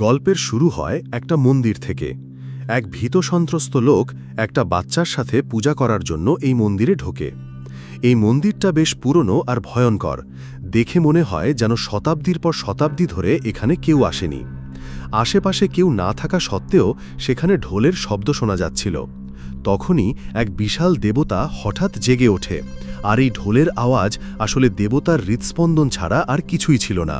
গল্পের শুরু হয় একটা মন্দির থেকে। এক ভীত সন্ত্রস্ত লোক একটা বাচ্চার সাথে পূজা করার জন্য এই মন্দিরে ঢোকে। এই মন্দিরটা বেশ পুরনো আর ভয়ঙ্কর, দেখে মনে হয় যেন শতাব্দীর পর শতাব্দী ধরে এখানে কেউ আসেনি। আশেপাশে কেউ না থাকা সত্ত্বেও সেখানে ঢোলের শব্দ শোনা যাচ্ছিল। তখনই এক বিশাল দেবতা হঠাৎ জেগে ওঠে, আর এই ঢোলের আওয়াজ আসলে দেবতার হৃৎস্পন্দন ছাড়া আর কিছুই ছিল না।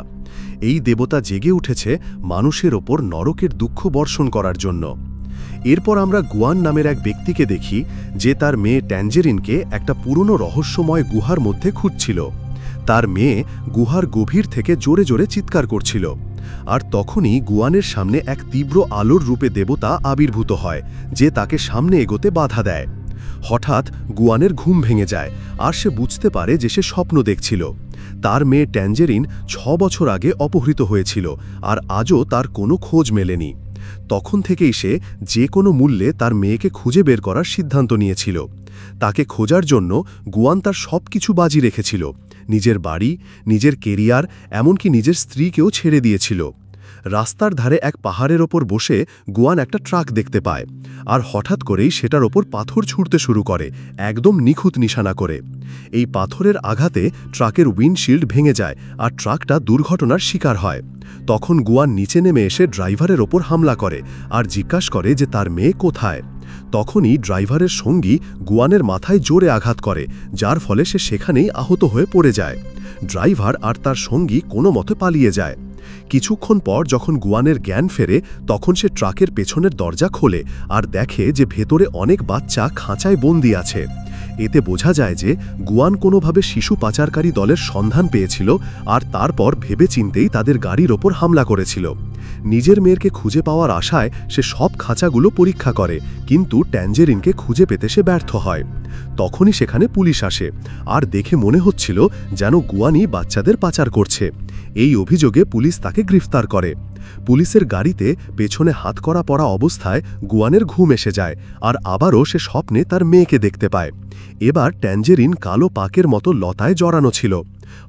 এই দেবতা জেগে উঠেছে মানুষের ওপর নরকের দুঃখ বর্ষণ করার জন্য। এরপর আমরা গুয়ান নামের এক ব্যক্তিকে দেখি, যে তার মেয়ে ট্যাঞ্জেরিনকে একটা পুরনো রহস্যময় গুহার মধ্যে খুঁজছিল। তার মেয়ে গুহার গভীর থেকে জোরে জোরে চিৎকার করছিল, আর তখনই গুয়ানের সামনে এক তীব্র আলোর রূপে দেবতা আবির্ভূত হয়, যে তাকে সামনে এগোতে বাধা দেয়। হঠাৎ গুয়ানের ঘুম ভেঙে যায়, আর সে বুঝতে পারে যে সে স্বপ্ন দেখছিল। তার মেয়ে ট্যাঞ্জেরিন ৬ বছর আগে অপহৃত হয়েছিল, আর আজও তার কোনো খোঁজ মেলেনি। তখন থেকেই সে যে কোনো মূল্যে তার মেয়েকে খুঁজে বের করার সিদ্ধান্ত নিয়েছিল। তাকে খোঁজার জন্য গুয়ান তার সব কিছু বাজি রেখেছিল, নিজের বাড়ি, নিজের কেরিয়ার, এমনকি নিজের স্ত্রীকেও ছেড়ে দিয়েছিল। রাস্তার ধারে এক পাহাড়ের ওপর বসে গুয়ান একটা ট্রাক দেখতে পায়, আর হঠাৎ করেই সেটার ওপর পাথর ছুঁড়তে শুরু করে, একদম নিখুঁত নিশানা করে। এই পাথরের আঘাতে ট্রাকের উইন্ডশিল্ড ভেঙে যায়, আর ট্রাকটা দুর্ঘটনার শিকার হয়। তখন গুয়ান নিচে নেমে এসে ড্রাইভারের ওপর হামলা করে, আর জিজ্ঞাসা করে যে তার মেয়ে কোথায়। তখনই ড্রাইভারের সঙ্গী গুয়ানের মাথায় জোরে আঘাত করে, যার ফলে সে সেখানেই আহত হয়ে পড়ে যায়। ড্রাইভার আর তার সঙ্গী কোনো মতে পালিয়ে যায়। কিছুক্ষণ পর যখন গুয়ানের জ্ঞান ফেরে, তখন সে ট্রাকের পেছনের দরজা খোলে আর দেখে যে ভেতরে অনেক বাচ্চা খাঁচায় বন্দী আছে। এতে বোঝা যায় যে গুয়ান কোনোভাবে শিশু পাচারকারী দলের সন্ধান পেয়েছিল, আর তারপর ভেবেচিন্তেই তাদের গাড়ির ওপর হামলা করেছিল। নিজের মেয়েকে খুঁজে পাওয়ার আশায় সে সব খাঁচাগুলো পরীক্ষা করে, কিন্তু ট্যাঞ্জেরিনকে খুঁজে পেতে সে ব্যর্থ হয়। তখনই সেখানে পুলিশ আসে, আর দেখে মনে হচ্ছিল যেন গুয়ানই বাচ্চাদের পাচার করছে। এই অভিযোগে পুলিশ তাকে গ্রেফতার করে। পুলিশের গাড়িতে পেছনে হাতকড়া পরা অবস্থায় গুয়ানের ঘুম এসে যায়, আর আবারও সে স্বপ্নে তার মেয়েকে দেখতে পায়। এবার ট্যাঞ্জেরিন কালো পাকের মতো লতায় জড়ানো ছিল।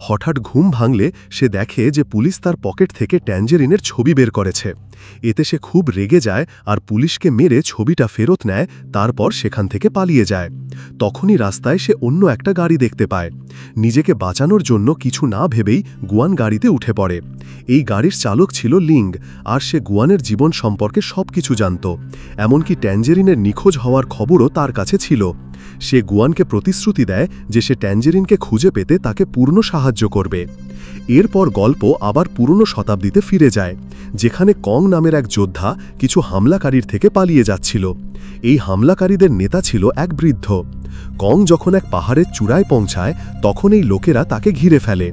হঠাৎ ঘুম ভাঙলে সে দেখে যে পুলিশ তার পকেট থেকে ট্যাঞ্জেরিনের ছবি বের করেছে। এতে সে খুব রেগে যায়, আর পুলিশকে মেরে ছবিটা ফেরত নেয়, তারপর সেখান থেকে পালিয়ে যায়। তখনই রাস্তায় সে অন্য একটা গাড়ি দেখতে পায়। নিজেকে বাঁচানোর জন্য কিছু না ভেবেই গুয়ান গাড়িতে উঠে পড়ে। এই গাড়ির চালক ছিল লিং, আর সে গুয়ানের জীবন সম্পর্কে সবকিছু জানত, এমনকি ট্যাঞ্জেরিনের নিখোঁজ হওয়ার খবরও তার কাছে ছিল। সে গুয়ানকে প্রতিশ্রুতি দেয় যে সে ট্যাঞ্জেরিনকে খুঁজে পেতে তাকে পূর্ণ সাহায্য করবে। এরপর গল্প আবার পুরনো শতাব্দীতে ফিরে যায়, যেখানে কং নামের এক যোদ্ধা কিছু হামলাকারীর থেকে পালিয়ে যাচ্ছিল। এই হামলাকারীদের নেতা ছিল এক বৃদ্ধ। কং যখন এক পাহাড়ের চূড়ায় পৌঁছায়, তখন এই লোকেরা তাকে ঘিরে ফেলে।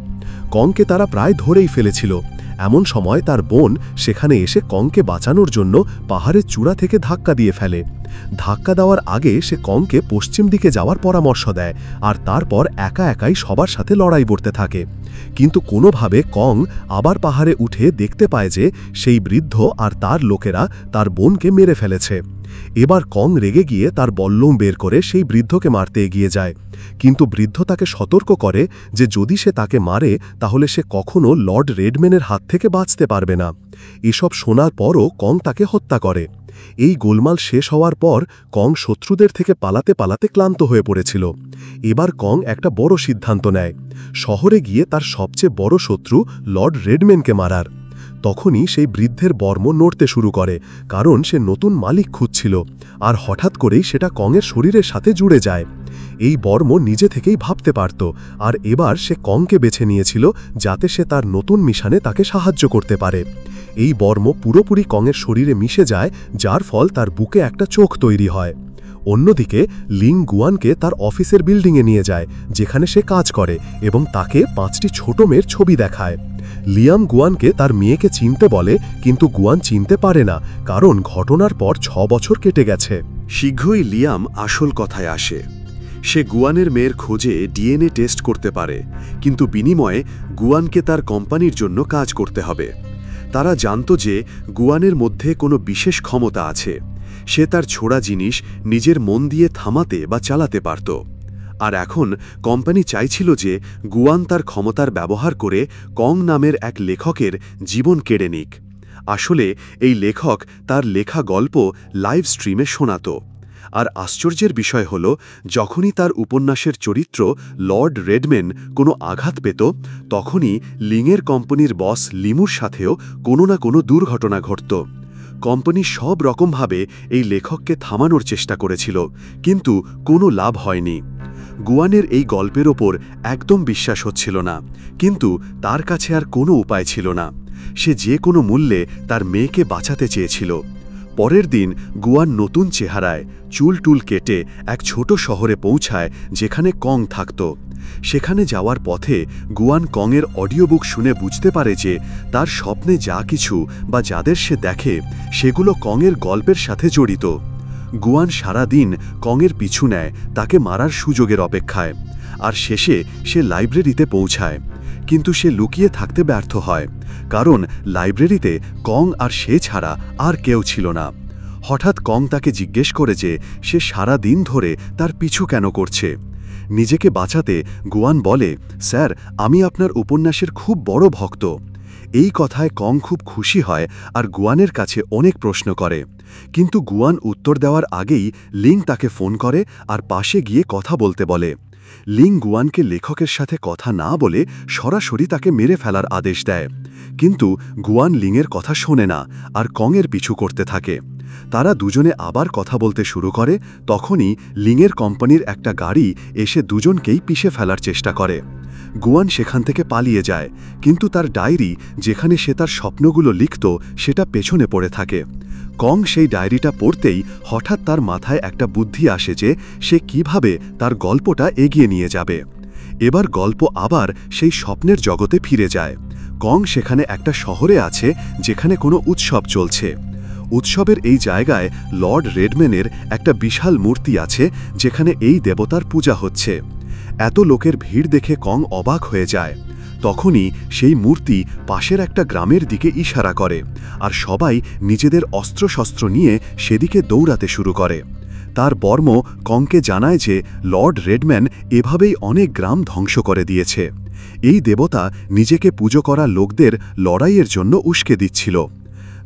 কংকে তারা প্রায় ধরেই ফেলেছিল। এমন সময় তার বোন সেখানে এসে কংকে বাঁচানোর জন্য পাহাড়ের চূড়া থেকে ধাক্কা দিয়ে ফেলে। ধাক্কা দেওয়ার আগে সে কংকে পশ্চিম দিকে যাওয়ার পরামর্শ দেয়, আর তারপর একা একাই সবার সাথে লড়াই করতে থাকে। কিন্তু কোনোভাবে কং আবার পাহাড়ে উঠে দেখতে পায় যে সেই বৃদ্ধ আর তার লোকেরা তার বোনকে মেরে ফেলেছে। এবার কং রেগে গিয়ে তার বল্লম বের করে সেই বৃদ্ধকে মারতে এগিয়ে যায়, কিন্তু বৃদ্ধ তাকে সতর্ক করে যে যদি সে তাকে মারে তাহলে সে কখনো লর্ড রেডম্যানের হাত থেকে বাঁচতে পারবে না। এসব শোনার পরও কং তাকে হত্যা করে। এই গোলমাল শেষ হওয়ার পর কং শত্রুদের থেকে পালাতে পালাতে ক্লান্ত হয়ে পড়েছিল। এবার কং একটা বড় সিদ্ধান্ত নেয়, শহরে গিয়ে তার সবচেয়ে বড় শত্রু লর্ড রেডম্যানকে মারার। তখনই সেই বৃদ্ধের বর্ম নড়তে শুরু করে, কারণ সে নতুন মালিক খুঁজছিল, আর হঠাৎ করেই সেটা কংয়ের শরীরের সাথে জুড়ে যায়। এই বর্ম নিজে থেকেই ভাবতে পারত, আর এবার সে কংকে বেছে নিয়েছিল যাতে সে তার নতুন মিশনে তাকে সাহায্য করতে পারে। এই বর্ম পুরোপুরি কংয়ের শরীরে মিশে যায়, যার ফল তার বুকে একটা চোখ তৈরি হয়। অন্যদিকে লিং গুয়ানকে তার অফিসের বিল্ডিংয়ে নিয়ে যায়, যেখানে সে কাজ করে, এবং তাকে 5টি ছোট মেয়ের ছবি দেখায়। লিয়াম গুয়ানকে তার মেয়েকে চিনতে বলে, কিন্তু গুয়ান চিনতে পারে না, কারণ ঘটনার পর 6 বছর কেটে গেছে। শীঘ্রই লিয়াম আসল কথায় আসে। সে গুয়ানের মেয়ের খোঁজে ডিএনএ টেস্ট করতে পারে, কিন্তু বিনিময়ে গুয়ানকে তার কোম্পানির জন্য কাজ করতে হবে। তারা জানত যে গুয়ানের মধ্যে কোনো বিশেষ ক্ষমতা আছে। সে তার ছোড়া জিনিস নিজের মন দিয়ে থামাতে বা চালাতে পারত। আর এখন কোম্পানি চাইছিল যে গুয়ান তার ক্ষমতার ব্যবহার করে কং নামের এক লেখকের জীবন কেড়ে নিক। আসলে এই লেখক তার লেখা গল্প লাইভ স্ট্রিমে শোনাত। আর আশ্চর্যের বিষয় হল, যখনই তার উপন্যাসের চরিত্র লর্ড রেডম্যান কোনো আঘাত পেত, তখনই লিংয়ের কোম্পানির বস লিমুর সাথেও কোনো না কোনো দুর্ঘটনা ঘটত। কোম্পানি সব রকমভাবে এই লেখককে থামানোর চেষ্টা করেছিল, কিন্তু কোনো লাভ হয়নি। গুয়ানের এই গল্পের ওপর একদম বিশ্বাস হচ্ছিল না, কিন্তু তার কাছে আর কোনো উপায় ছিল না। সে যে কোনো মূল্যে তার মেয়েকে বাঁচাতে চেয়েছিল। পরের দিন গুয়ান নতুন চেহারায় চুল টুল কেটে এক ছোট শহরে পৌঁছায়, যেখানে কং থাকত। সেখানে যাওয়ার পথে গুয়ান কংয়ের অডিও বুক শুনে বুঝতে পারে যে তার স্বপ্নে যা কিছু বা যাদের সে দেখে, সেগুলো কংয়ের গল্পের সাথে জড়িত। গুয়ান সারা দিন কংয়ের পিছু নেয়, তাকে মারার সুযোগের অপেক্ষায়। আর শেষে সে লাইব্রেরিতে পৌঁছায়, কিন্তু সে লুকিয়ে থাকতে ব্যর্থ হয়, কারণ লাইব্রেরিতে কং আর সে ছাড়া আর কেউ ছিল না। হঠাৎ কং তাকে জিজ্ঞেস করে যে সে সারা দিন ধরে তার পিছু কেন করছে। নিজেকে বাঁচাতে গুয়ান বলে, স্যার, আমি আপনার উপন্যাসের খুব বড় ভক্ত। এই কথায় কং খুব খুশি হয় আর গুয়ানের কাছে অনেক প্রশ্ন করে, কিন্তু গুয়ান উত্তর দেওয়ার আগেই লিং তাকে ফোন করে আর পাশে গিয়ে কথা বলতে বলে। লিং গুয়ানকে লেখকের সাথে কথা না বলে সরাসরি তাকে মেরে ফেলার আদেশ দেয়, কিন্তু গুয়ান লিংয়ের কথা শোনে না আর কংয়ের পিছু করতে থাকে। তারা দুজনে আবার কথা বলতে শুরু করে, তখনই লিংয়ের কোম্পানির একটা গাড়ি এসে দুজনকেই পিষে ফেলার চেষ্টা করে। গুয়ান সেখান থেকে পালিয়ে যায়, কিন্তু তার ডায়েরি, যেখানে সে তার স্বপ্নগুলো লিখত, সেটা পেছনে পড়ে থাকে। কং সেই ডায়েরিটা পড়তেই হঠাৎ তার মাথায় একটা বুদ্ধি আসে যে সে কিভাবে তার গল্পটা এগিয়ে নিয়ে যাবে। এবার গল্প আবার সেই স্বপ্নের জগতে ফিরে যায়। কং সেখানে একটা শহরে আছে, যেখানে কোনো উৎসব চলছে। উৎসবের এই জায়গায় লর্ড রেডম্যানের একটা বিশাল মূর্তি আছে, যেখানে এই দেবতার পূজা হচ্ছে। এত লোকের ভিড় দেখে কং অবাক হয়ে যায়। তখনই সেই মূর্তি পাশের একটা গ্রামের দিকে ইশারা করে, আর সবাই নিজেদের অস্ত্রশস্ত্র নিয়ে সেদিকে দৌড়াতে শুরু করে। তার বর্ম কংকে জানায় যে লর্ড রেডম্যান এভাবেই অনেক গ্রাম ধ্বংস করে দিয়েছে। এই দেবতা নিজেকে পুজো করা লোকদের লড়াইয়ের জন্য উস্কে দিচ্ছিল।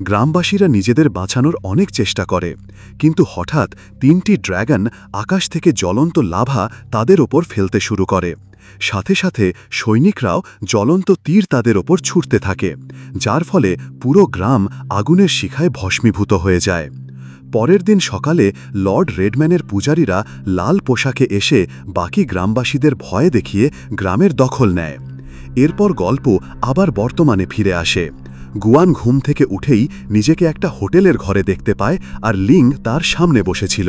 গ্রামবাসীরা নিজেদের বাঁচানোর অনেক চেষ্টা করে, কিন্তু হঠাৎ 3টি ড্র্যাগন আকাশ থেকে জ্বলন্ত লাভা তাদের ওপর ফেলতে শুরু করে। সাথে সাথে সৈনিকরাও জ্বলন্ত তীর তাদের ওপর ছুটতে থাকে, যার ফলে পুরো গ্রাম আগুনের শিখায় ভস্মীভূত হয়ে যায়। পরের দিন সকালে লর্ড রেডম্যানের পূজারীরা লাল পোশাকে এসে বাকি গ্রামবাসীদের ভয় দেখিয়ে গ্রামের দখল নেয়। এরপর গল্প আবার বর্তমানে ফিরে আসে। গুয়ান ঘুম থেকে উঠেই নিজেকে একটা হোটেলের ঘরে দেখতে পায়, আর লিং তার সামনে বসেছিল।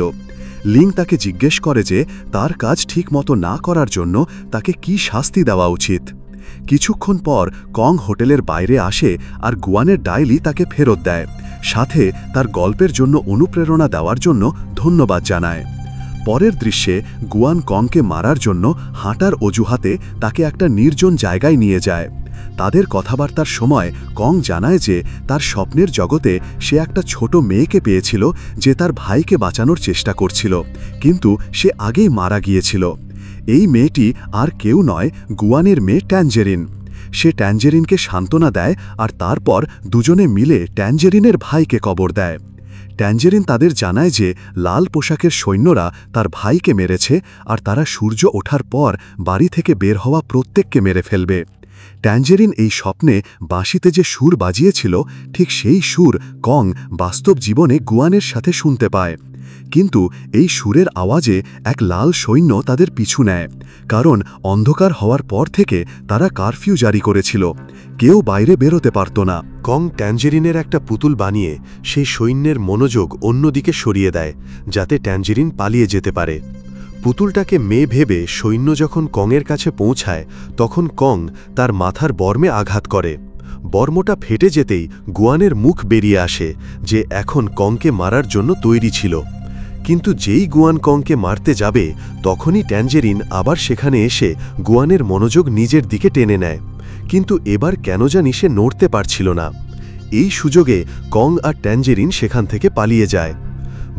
লিং তাকে জিজ্ঞেস করে যে তার কাজ ঠিকমতো না করার জন্য তাকে কি শাস্তি দেওয়া উচিত। কিছুক্ষণ পর কং হোটেলের বাইরে আসে আর গুয়ানের ডায়েরি তাকে ফেরত দেয়, সাথে তার গল্পের জন্য অনুপ্রেরণা দেওয়ার জন্য ধন্যবাদ জানায়। পরের দৃশ্যে গুয়ান কংকে মারার জন্য হাঁটার অজুহাতে তাকে একটা নির্জন জায়গায় নিয়ে যায়। তাদের কথাবার্তার সময় কং জানায় যে তার স্বপ্নের জগতে সে একটা ছোট মেয়েকে পেয়েছিল, যে তার ভাইকে বাঁচানোর চেষ্টা করছিল, কিন্তু সে আগেই মারা গিয়েছিল। এই মেয়েটি আর কেউ নয়, গুয়ানের মেয়ে ট্যাঞ্জেরিন। সে ট্যাঞ্জেরিনকে সান্ত্বনা দেয় আর তারপর দুজনে মিলে ট্যাঞ্জেরিনের ভাইকে কবর দেয়। ট্যাঞ্জেরিন তাদের জানায় যে লাল পোশাকের সৈন্যরা তার ভাইকে মেরেছে, আর তারা সূর্য ওঠার পর বাড়ি থেকে বের হওয়া প্রত্যেককে মেরে ফেলবে। ট্যাঞ্জেরিন এই স্বপ্নে বাঁশিতে যে সুর বাজিয়েছিল, ঠিক সেই সুর কং বাস্তব জীবনে গুয়ানের সাথে শুনতে পায়। কিন্তু এই সুরের আওয়াজে এক লাল সৈন্য তাদের পিছু নেয়, কারণ অন্ধকার হওয়ার পর থেকে তারা কারফিউ জারি করেছিল, কেউ বাইরে বেরোতে পারত না। কং ট্যাঞ্জেরিনের একটা পুতুল বানিয়ে সেই সৈন্যের মনোযোগ অন্যদিকে সরিয়ে দেয়, যাতে ট্যাঞ্জেরিন পালিয়ে যেতে পারে। পুতুলটাকে মেয়ে ভেবে সৈন্য যখন কংয়ের কাছে পৌঁছায়, তখন কং তার মাথার বর্মে আঘাত করে। বর্মটা ফেটে যেতেই গুয়ানের মুখ বেরিয়ে আসে, যে এখন কংকে মারার জন্য তৈরি ছিল। কিন্তু যেই গুয়ান কংকে মারতে যাবে, তখনই ট্যাঞ্জেরিন আবার সেখানে এসে গুয়ানের মনোযোগ নিজের দিকে টেনে নেয়, কিন্তু এবার কেন জানি সে নড়তে পারছিল না। এই সুযোগে কং আর ট্যাঞ্জেরিন সেখান থেকে পালিয়ে যায়।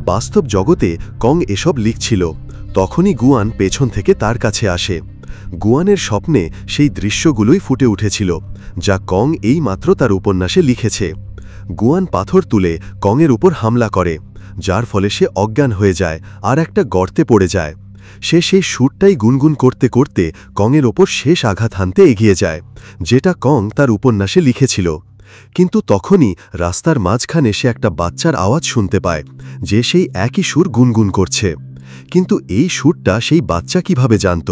বাস্তব জগতে কং এসব লিখছিল, তখনই গুয়ান পেছন থেকে তার কাছে আসে। গুয়ানের স্বপ্নে সেই দৃশ্যগুলোই ফুটে উঠেছিল, যা কং এইমাত্র তার উপন্যাসে লিখেছে। গুয়ান পাথর তুলে কংয়ের উপর হামলা করে, যার ফলে সে অজ্ঞান হয়ে যায় আর একটা গর্তে পড়ে যায়। সে সেই সুরটাই গুনগুন করতে করতে কংয়ের ওপর শেষ আঘাত হানতে এগিয়ে যায়, যেটা কং তার উপন্যাসে লিখেছিল। কিন্তু তখনই রাস্তার মাঝখানে সে একটা বাচ্চার আওয়াজ শুনতে পায়, যে সেই একই সুর গুনগুন করছে। কিন্তু এই সুরটা সেই বাচ্চা কিভাবে জানত?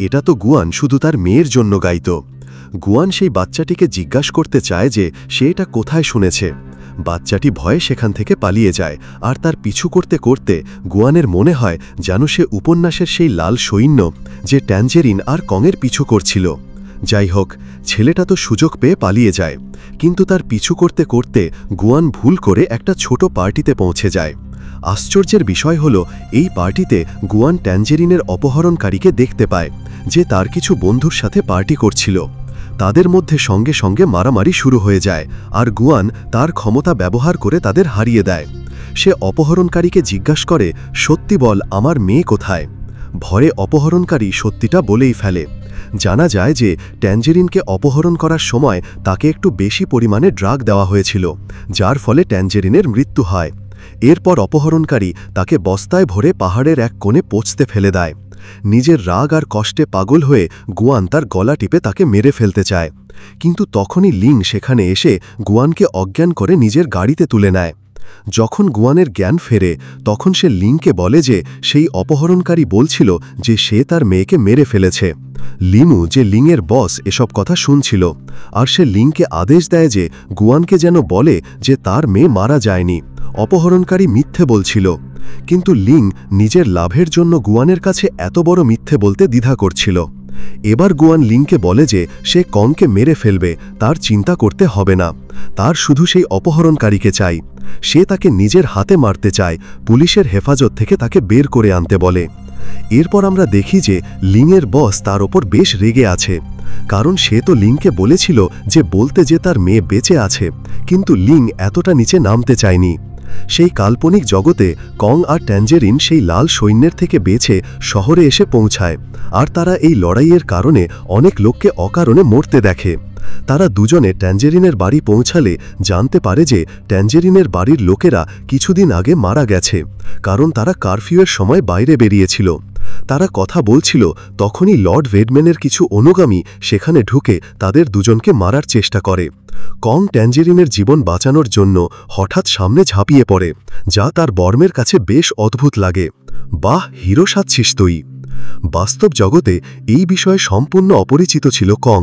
এটা তো গুয়ান শুধু তার মেয়ের জন্য গাইত। গুয়ান সেই বাচ্চাটিকে জিজ্ঞাসা করতে চায় যে সে এটা কোথায় শুনেছে। বাচ্চাটি ভয়ে সেখান থেকে পালিয়ে যায়, আর তার পিছু করতে করতে গুয়ানের মনে হয় যেন সে উপন্যাসের সেই লাল সৈন্য, যে ট্যাঞ্জেরিন আর কংয়ের পিছু করছিল। যাই হোক, ছেলেটা তো সুযোগ পেয়ে পালিয়ে যায়, কিন্তু তার পিছু করতে করতে গুয়ান ভুল করে একটা ছোট পার্টিতে পৌঁছে যায়। আশ্চর্যের বিষয় হল, এই পার্টিতে গুয়ান ট্যাঞ্জেরিনের অপহরণকারীকে দেখতে পায়, যে তার কিছু বন্ধুর সাথে পার্টি করছিল। তাদের মধ্যে সঙ্গে সঙ্গে মারামারি শুরু হয়ে যায়, আর গুয়ান তার ক্ষমতা ব্যবহার করে তাদের হারিয়ে দেয়। সে অপহরণকারীকে জিজ্ঞাসা করে, সত্যি বল, আমার মেয়ে কোথায়? ভয়ে অপহরণকারী সত্যিটা বলেই ফেলে। জানা যায় যে ট্যাঞ্জেরিনকে অপহরণ করার সময় তাকে একটু বেশি পরিমাণে ড্রাগ দেওয়া হয়েছিল, যার ফলে ট্যাঞ্জেরিনের মৃত্যু হয়। এরপর অপহরণকারী তাকে বস্তায় ভরে পাহাড়ের এক কোণে পৌঁছতে ফেলে দেয়। নিজের রাগ আর কষ্টে পাগল হয়ে গুয়ান তার গলা টিপে তাকে মেরে ফেলতে চায়, কিন্তু তখনই লিং সেখানে এসে গুয়ানকে অজ্ঞান করে নিজের গাড়িতে তুলে নেয়। যখন গুয়ানের জ্ঞান ফেরে, তখন সে লিংকে বলে যে সেই অপহরণকারী বলছিল যে সে তার মেয়েকে মেরে ফেলেছে। লিমু, যে লিংয়ের বস, এসব কথা শুনছিল, আর সে লিংকে আদেশ দেয় যে গুয়ানকে যেন বলে যে তার মেয়ে মারা যায়নি, অপহরণকারী মিথ্যে বলছিল। কিন্তু লিং নিজের লাভের জন্য গুয়ানের কাছে এত বড় মিথ্যে বলতে দ্বিধা করছিল। এবার গুয়ান লিংকে বলে যে সে কংকে মেরে ফেলবে, তার চিন্তা করতে হবে না, তার শুধু সেই অপহরণকারীকে চাই। সে তাকে নিজের হাতে মারতে চায়, পুলিশের হেফাজত থেকে তাকে বের করে আনতে বলে। এরপর আমরা দেখি যে লিংয়ের বস তার ওপর বেশ রেগে আছে, কারণ সে তো লিংকে বলেছিল যে বলতে যে তার মেয়ে বেঁচে আছে, কিন্তু লিং এতটা নিচে নামতে চায়নি। সেই কাল্পনিক জগতে কং আর ট্যাঞ্জেরিন সেই লাল সৈন্যের থেকে বেঁচে শহরে এসে পৌঁছায়, আর তারা এই লড়াইয়ের কারণে অনেক লোককে অকারণে মরতে দেখে। তারা দুজনে ট্যাঞ্জেরিনের বাড়ি পৌঁছালে জানতে পারে যে ট্যাঞ্জেরিনের বাড়ির লোকেরা কিছুদিন আগে মারা গেছে, কারণ তারা কারফিউয়ের সময় বাইরে বেরিয়েছিল। তারা কথা বলছিল, তখনই লর্ড ভেডম্যানের কিছু অনুগামী সেখানে ঢুকে তাদের দুজনকে মারার চেষ্টা করে। কং ট্যাঞ্জেরিনের জীবন বাঁচানোর জন্য হঠাৎ সামনে ঝাঁপিয়ে পড়ে, যা তার বর্মের কাছে বেশ অদ্ভুত লাগে। বাহ, হিরো সাজছিস তুই! বাস্তব জগতে এই বিষয়ে সম্পূর্ণ অপরিচিত ছিল কং।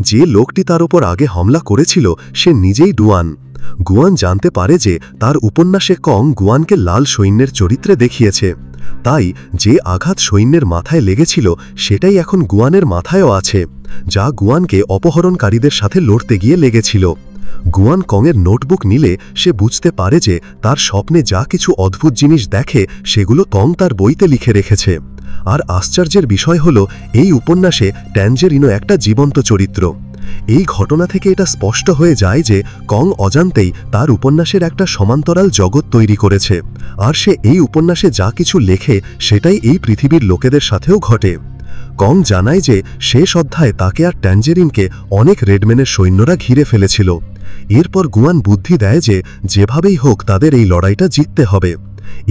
যে লোকটি তার ওপর আগে হামলা করেছিল সে নিজেই ডুয়ান। গুয়ান জানতে পারে যে তার উপন্যাসে কং গুয়ানকে লাল সৈন্যের চরিত্রে দেখিয়েছে, তাই যে আঘাত সৈন্যের মাথায় লেগেছিল সেটাই এখন গুয়ানের মাথায়ও আছে, যা গুয়ানকে অপহরণকারীদের সাথে লড়তে গিয়ে লেগেছিল। গুয়ান কংয়ের নোটবুক নিলে সে বুঝতে পারে যে তার স্বপ্নে যা কিছু অদ্ভুত জিনিস দেখে সেগুলো কং তার বইতে লিখে রেখেছে। আর আশ্চর্যের বিষয় হল, এই উপন্যাসে ট্যাঞ্জেরিনও একটা জীবন্ত চরিত্র। এই ঘটনা থেকে এটা স্পষ্ট হয়ে যায় যে কং অজান্তেই তার উপন্যাসের একটা সমান্তরাল জগৎ তৈরি করেছে, আর সে এই উপন্যাসে যা কিছু লেখে সেটাই এই পৃথিবীর লোকেদের সাথেও ঘটে। কং জানায় যে শেষ অধ্যায়ে তাকে আর ট্যাঞ্জেরিনকে অনেক রেডম্যানের সৈন্যরা ঘিরে ফেলেছিল। এরপর গুয়ান বুদ্ধি দেয় যে যেভাবেই হোক তাদের এই লড়াইটা জিততে হবে।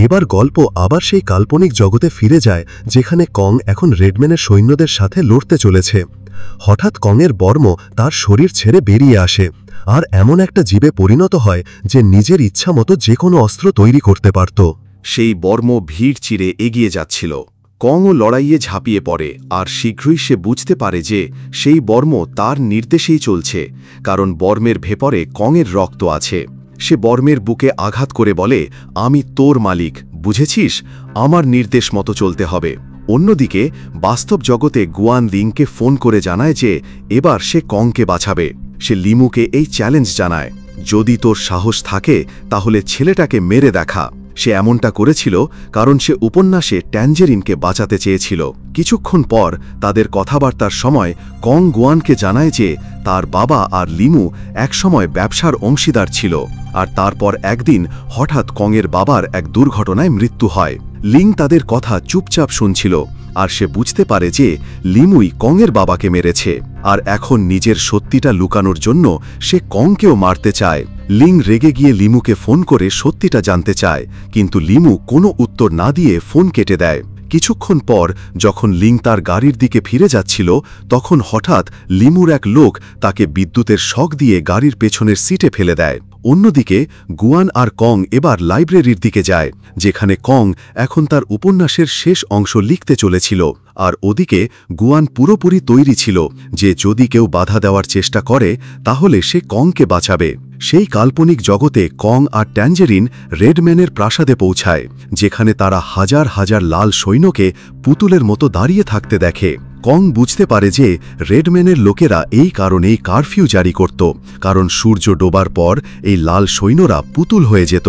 এবার গল্প আবার সেই কাল্পনিক জগতে ফিরে যায়, যেখানে কং এখন রেডম্যানের সৈন্যদের সাথে লড়তে চলেছে। হঠাৎ কংয়ের বর্ম তার শরীর ছেড়ে বেরিয়ে আসে, আর এমন একটা জীবে পরিণত হয় যে নিজের ইচ্ছা মতো যে কোনো অস্ত্র তৈরি করতে পারত। সেই বর্ম ভিড় চিরে এগিয়ে যাচ্ছিল। কংও লড়াইয়ে ঝাঁপিয়ে পড়ে, আর শীঘ্রই সে বুঝতে পারে যে সেই বর্ম তার নির্দেশেই চলছে, কারণ বর্মের ভেতরে কংয়ের রক্ত আছে। সে বর্মের বুকে আঘাত করে বলে, আমি তোর মালিক, বুঝেছিস? আমার নির্দেশ মতো চলতে হবে। অন্যদিকে বাস্তব জগতে গুয়ান লিংকে ফোন করে জানায় যে এবার সে কংকে বাঁচাবে। সে লিমুকে এই চ্যালেঞ্জ জানায়, যদি তোর সাহস থাকে তাহলে ছেলেটাকে মেরে দেখা। সে এমনটা করেছিল কারণ সে উপন্যাসে ট্যাঞ্জেরিনকে বাঁচাতে চেয়েছিল। কিছুক্ষণ পর তাদের কথাবার্তার সময় কং গুয়ানকে জানায় যে তার বাবা আর লিমু একসময় ব্যবসার অংশীদার ছিল, আর তারপর একদিন হঠাৎ কংয়ের বাবার এক দুর্ঘটনায় মৃত্যু হয়। লিং তাদের কথা চুপচাপ শুনছিল, আর সে বুঝতে পারে যে লিমুই কংয়ের বাবাকে মেরেছে, আর এখন নিজের সত্যিটা লুকানোর জন্য সে কংকেও মারতে চায়। লিং রেগে গিয়ে লিমুকে ফোন করে সত্যিটা জানতে চায়, কিন্তু লিমু কোনো উত্তর না দিয়ে ফোন কেটে দেয়। কিছুক্ষণ পর যখন লিং তার গাড়ির দিকে ফিরে যাচ্ছিল, তখন হঠাৎ লিমুর এক লোক তাকে বিদ্যুতের শক দিয়ে গাড়ির পেছনের সিটে ফেলে দেয়। অন্যদিকে গুয়ান আর কং এবার লাইব্রেরির দিকে যায়, যেখানে কং এখন তার উপন্যাসের শেষ অংশ লিখতে চলেছিল। আর ওদিকে গুয়ান পুরোপুরি তৈরি ছিল যে যদি কেউ বাধা দেওয়ার চেষ্টা করে তাহলে সে কংকে বাঁচাবে। সেই কাল্পনিক জগতে কং আর ট্যাঞ্জেরিন রেডম্যানের প্রাসাদে পৌঁছায়, যেখানে তারা হাজার হাজার লাল সৈন্যকে পুতুলের মতো দাঁড়িয়ে থাকতে দেখে। কং বুঝতে পারে যে রেডম্যানের লোকেরা এই কারণেই কারফিউ জারি করত, কারণ সূর্য ডোবার পর এই লাল সৈন্যরা পুতুল হয়ে যেত।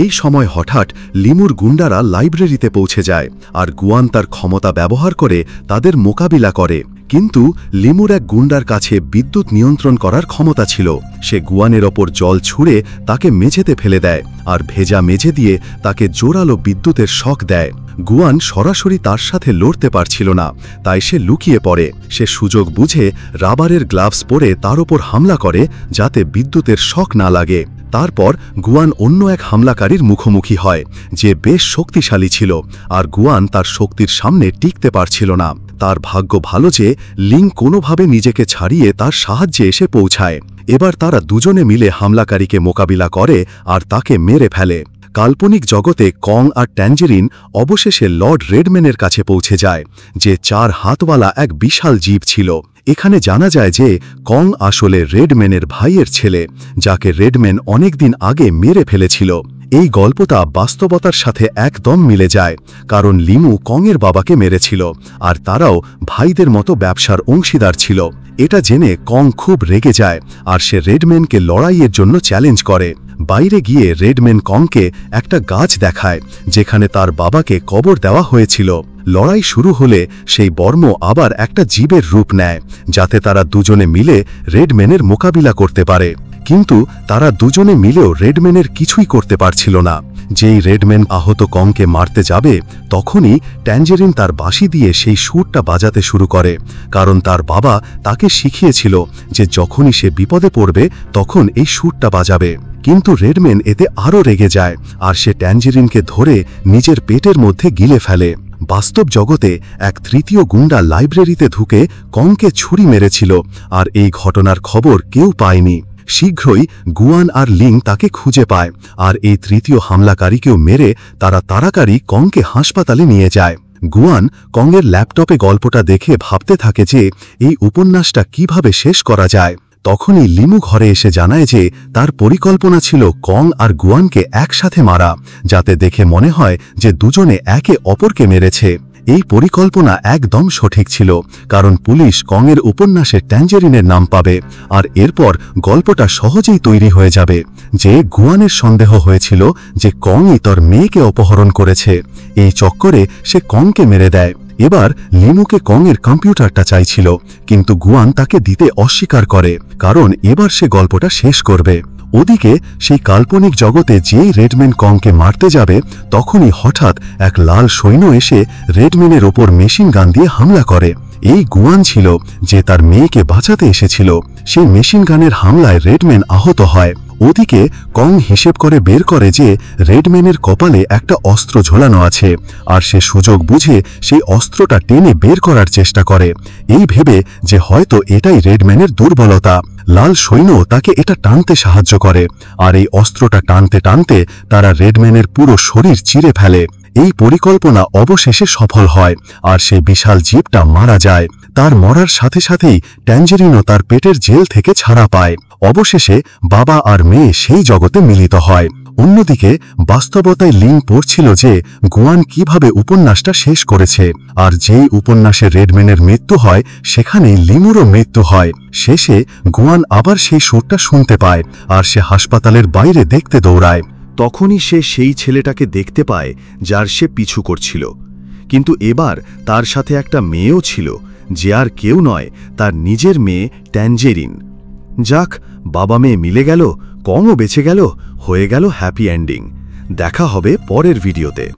এই সময় হঠাৎ লিমুর গুন্ডারা লাইব্রেরিতে পৌঁছে যায়, আর গুয়ান তার ক্ষমতা ব্যবহার করে তাদের মোকাবিলা করে। কিন্তু লিমুর এক গুন্ডার কাছে বিদ্যুৎ নিয়ন্ত্রণ করার ক্ষমতা ছিল। সে গুয়ানের ওপর জল ছুঁড়ে তাকে মেঝেতে ফেলে দেয়, আর ভেজা মেঝে দিয়ে তাকে জোরালো বিদ্যুতের শক দেয়। গুয়ান সরাসরি তার সাথে লড়তে পারছিল না, তাই সে লুকিয়ে পড়ে। সে সুযোগ বুঝে রাবারের গ্লাভস পরে তার ওপর হামলা করে, যাতে বিদ্যুতের শক না লাগে। তারপর গুয়ান অন্য এক হামলাকারীর মুখোমুখি হয়, যে বেশ শক্তিশালী ছিল, আর গুয়ান তার শক্তির সামনে টিকতে পারছিল না। তার ভাগ্য ভালো যে লিং কোনোভাবে নিজেকে ছাড়িয়ে তার সাহায্যে এসে পৌঁছায়। এবার তারা দুজনে মিলে হামলাকারীকে মোকাবিলা করে আর তাকে মেরে ফেলে। কাল্পনিক জগতে কং আর ট্যাঞ্জেরিন অবশেষে লর্ড রেডম্যানের কাছে পৌঁছে যায়, যে 4 হাতওয়ালা এক বিশাল জীব ছিল। এখানে জানা যায় যে কং আসলে রেডম্যানের ভাইয়ের ছেলে, যাকে রেডম্যান অনেকদিন আগে মেরে ফেলেছিল। এই গল্পটা বাস্তবতার সাথে একদম মিলে যায়, কারণ লিমু কংয়ের বাবাকে মেরেছিল, আর তারাও ভাইদের মতো ব্যবসার অংশীদার ছিল। এটা জেনে কং খুব রেগে যায়, আর সে রেডম্যানকে লড়াইয়ের জন্য চ্যালেঞ্জ করে। বাইরে গিয়ে রেডম্যান কংকে একটা গাছ দেখায়, যেখানে তার বাবাকে কবর দেওয়া হয়েছিল। লড়াই শুরু হলে সেই বর্ম আবার একটা জীবের রূপ নেয়, যাতে তারা দুজনে মিলে রেডম্যানের মোকাবিলা করতে পারে। কিন্তু তারা দুজনে মিলেও রেডম্যানের কিছুই করতে পারছিল না। যেই রেডম্যান আহত কংকে মারতে যাবে, তখনই ট্যাঞ্জেরিন তার বাঁশি দিয়ে সেই সুরটা বাজাতে শুরু করে, কারণ তার বাবা তাকে শিখিয়েছিল যে যখনই সে বিপদে পড়বে তখন এই সুরটা বাজাবে। কিন্তু রেডম্যান এতে আরও রেগে যায়, আর সে ট্যাঞ্জেরিনকে ধরে নিজের পেটের মধ্যে গিলে ফেলে। বাস্তব জগতে এক তৃতীয় গুন্ডা লাইব্রেরিতে ঢুকে কংকে ছুরি মেরেছিল, আর এই ঘটনার খবর কেউ পায়নি। শীঘ্রই গুয়ান আর লিং তাকে খুঁজে পায়, আর এই তৃতীয় হামলাকারীকেও মেরে তারা তাড়াতাড়ি কংকে হাসপাতালে নিয়ে যায়। গুয়ান কংয়ের ল্যাপটপে গল্পটা দেখে ভাবতে থাকে যে এই উপন্যাসটা কিভাবে শেষ করা যায়। তখনই লিমু ঘরে এসে জানায় যে তার পরিকল্পনা ছিল কং আর গুয়ানকে একসাথে মারা, যাতে দেখে মনে হয় যে দুজনে একে অপরকে মেরেছে। এই পরিকল্পনা একদম সঠিক ছিল, কারণ পুলিশ কংয়ের উপন্যাসে ট্যাঞ্জেরিনের নাম পাবে, আর এরপর গল্পটা সহজেই তৈরি হয়ে যাবে যে গুয়ানের সন্দেহ হয়েছিল যে কংই তার মেয়েকে অপহরণ করেছে। এই চক্করে সে কংকে মেরে দেয়। এবার লিমুকে কংয়ের কম্পিউটারটা চাইছিল, কিন্তু গুয়ান তাকে দিতে অস্বীকার করে, কারণ এবার সে গল্পটা শেষ করবে। ওদিকে সেই কাল্পনিক জগতে যেই রেডম্যান কংকে মারতে যাবে, তখনই হঠাৎ এক লাল সৈন্য এসে রেডম্যানের ওপর মেশিন গান দিয়ে হামলা করে। এই গুয়ান ছিল যে তার মেয়েকে বাঁচাতে এসেছিল। সেই মেশিন গানের হামলায় রেডম্যান আহত হয়। ওদিকে কং হিসেব করে বের করে যে রেডম্যানের কপালে একটা অস্ত্র ঝোলানো আছে, আর সে সুযোগ বুঝে সেই অস্ত্রটা টেনে বের করার চেষ্টা করে, এই ভেবে যে হয়তো এটাই রেডম্যানের দুর্বলতা। লাল সৈন্য তাকে এটা টানতে সাহায্য করে, আর এই অস্ত্রটা টানতে টানতে তারা রেডম্যানের পুরো শরীর চিরে ফেলে। এই পরিকল্পনা অবশেষে সফল হয়, আর সেই বিশাল জীবটা মারা যায়। তার মরার সাথে সাথেই ট্যাঞ্জেরিনও তার পেটের জেল থেকে ছাড়া পায়। অবশেষে বাবা আর মেয়ে সেই জগতে মিলিত হয়। অন্যদিকে বাস্তবতায় লিং পড়ছিল যে গুয়ান কিভাবে উপন্যাসটা শেষ করেছে, আর যেই উপন্যাসে রেডম্যানের মৃত্যু হয় সেখানেই লিমুরও মৃত্যু হয়। শেষে গুয়ান আবার সেই সুরটা শুনতে পায়, আর সে হাসপাতালের বাইরে দেখতে দৌড়ায়। তখনই সে সেই ছেলেটাকে দেখতে পায় যার সে পিছু করছিল, কিন্তু এবার তার সাথে একটা মেয়েও ছিল, যে আর কেউ নয়, তার নিজের মেয়ে ট্যাঞ্জেরিন। যাক, বাবা মেয়ে মিলে গেল, কংও বেঁচে গেল, হয়ে গেল হ্যাপি এন্ডিং। দেখা হবে পরের ভিডিওতে।